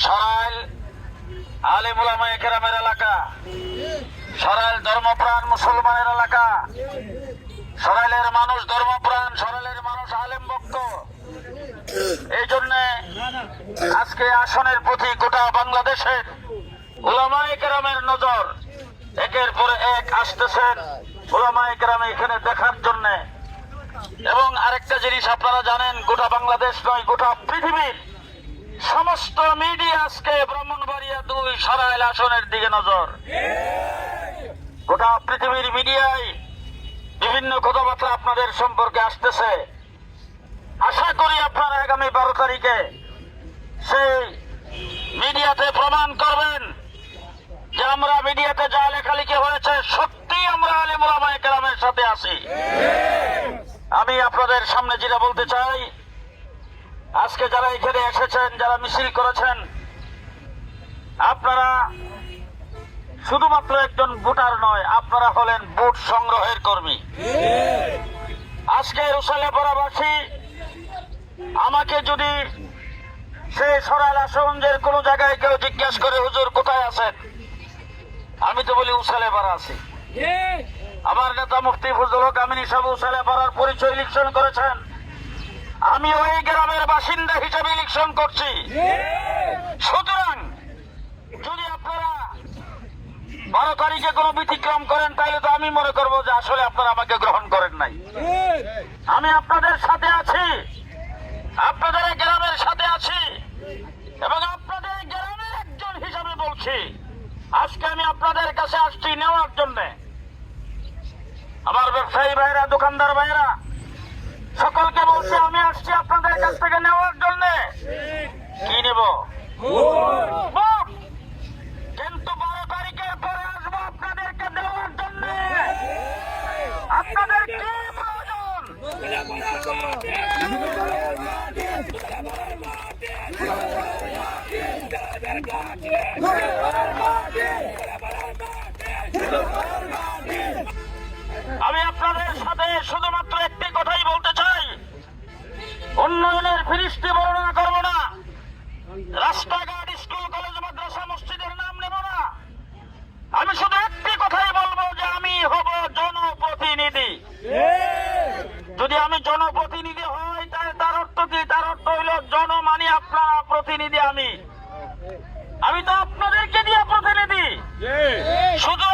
সরাইল আলেম উলামায়ে কেরামের এলাকা, সরাইল ধর্মপ্রাণ মুসলমানের এলাকা, সরাইলের মানুষ ধর্মপ্রাণ, সরাইলের মানুষ আলেম ভক্ত। এই জন্য আজকে আসনের প্রতি গোটা বাংলাদেশের উলামায়ে কেরামের নজর একের পর এক আসতেছেন উলামায়ে কেরাম এখানে দেখার জন্য। এবং আরেকটা জিনিস আপনারা জানেন, গোটা বাংলাদেশ নয় গোটা পৃথিবীর সমস্ত মিডিয়া আজকে ব্রাহ্মণবাড়িয়া 2 সরাইল আসনের দিকে নজর। গোটা পৃথিবীর মিডিয়ায় বিভিন্ন কথাবার্তা আপনাদের সম্পর্কে আসতেছে। আশা করি আপনারা আগামী 12 তারিখে সেই মিডিয়াতে প্রমাণ করবেন যে আমরা মিডিয়াতে যা লেখালেখি হয়েছে সত্যি আমরা আলেম উলামায়ে কেরামের সাথে আছি। আমি আপনাদের সামনে যেটা বলতে চাই, আজকে যারা এখানে এসেছেন, যারা মিছিল করেছেন, আপনারা শুধুমাত্র একজন ভোটার নয়, আপনারা হলেন ভোট সংগ্রহের কর্মী। আজকে রুসাইলপাড়াবাসী আমাকে যদি সে সরাইল আসনগঞ্জের কোন জায়গায় কেউ জিজ্ঞেস করে হুজুর কোথায় আছেন, আমি তো বলি উসাইলপাড়া আছি। আমার নেতা মুফতি ফজলুল হক আমিনী সাহেব উসাইলপাড়ার পরিচয় ইলেকশন করেছেন, আমি ওই গ্রামের বাসিন্দা হিসেবে ইলেকশন করছি। সুতরাং যদি আপনারা 12 তারিখে কোনো ব্যতিক্রম করেন তাহলে তো আমি মনে করবো যে আসলে আপনারা আমাকে গ্রহণ করেন নাই। আমি আপনাদের সাথে আছি, আপনাদের গ্রামের সাথে আছি এবং আপনাদের গ্রামের একজন হিসাবে বলছি। আজকে আমি আপনাদের কাছে আসছি নেওয়ার জন্য। আমার ব্যবসায়ী ভাইরা, দোকানদার ভাইরা, সকলকে বলছি আমি আসছি আপনাদের কাছ থেকে নেওয়ার জন্য। কি নেব? ভোট। কিন্তু 12 তারিখের পরে আসবো আপনাদেরকে দেওয়ার জন্য। আপনাদের কি প্রয়োজন? আমি আপনাদের সাথে শুধুমাত্র একটি কথাই বলতে চাই, উন্নয়নের ফিরিস্তি বর্ণনা করব না, রাস্তাঘাট, স্কুল, কলেজ, মাদ্রাসা, মসজিদের নাম নেব না। আমি শুধু একটি কথাই বলবো যে আমি হব জনপ্রতিনিধি। যদি আমি জনপ্রতিনিধি হই তাহলে তার অর্থ কি? তার অর্থ হইল জন মানে আপনারা, প্রতিনিধি আমি। আমি তো আপনাদেরকে দিয়ে প্রতিনিধি। শুধু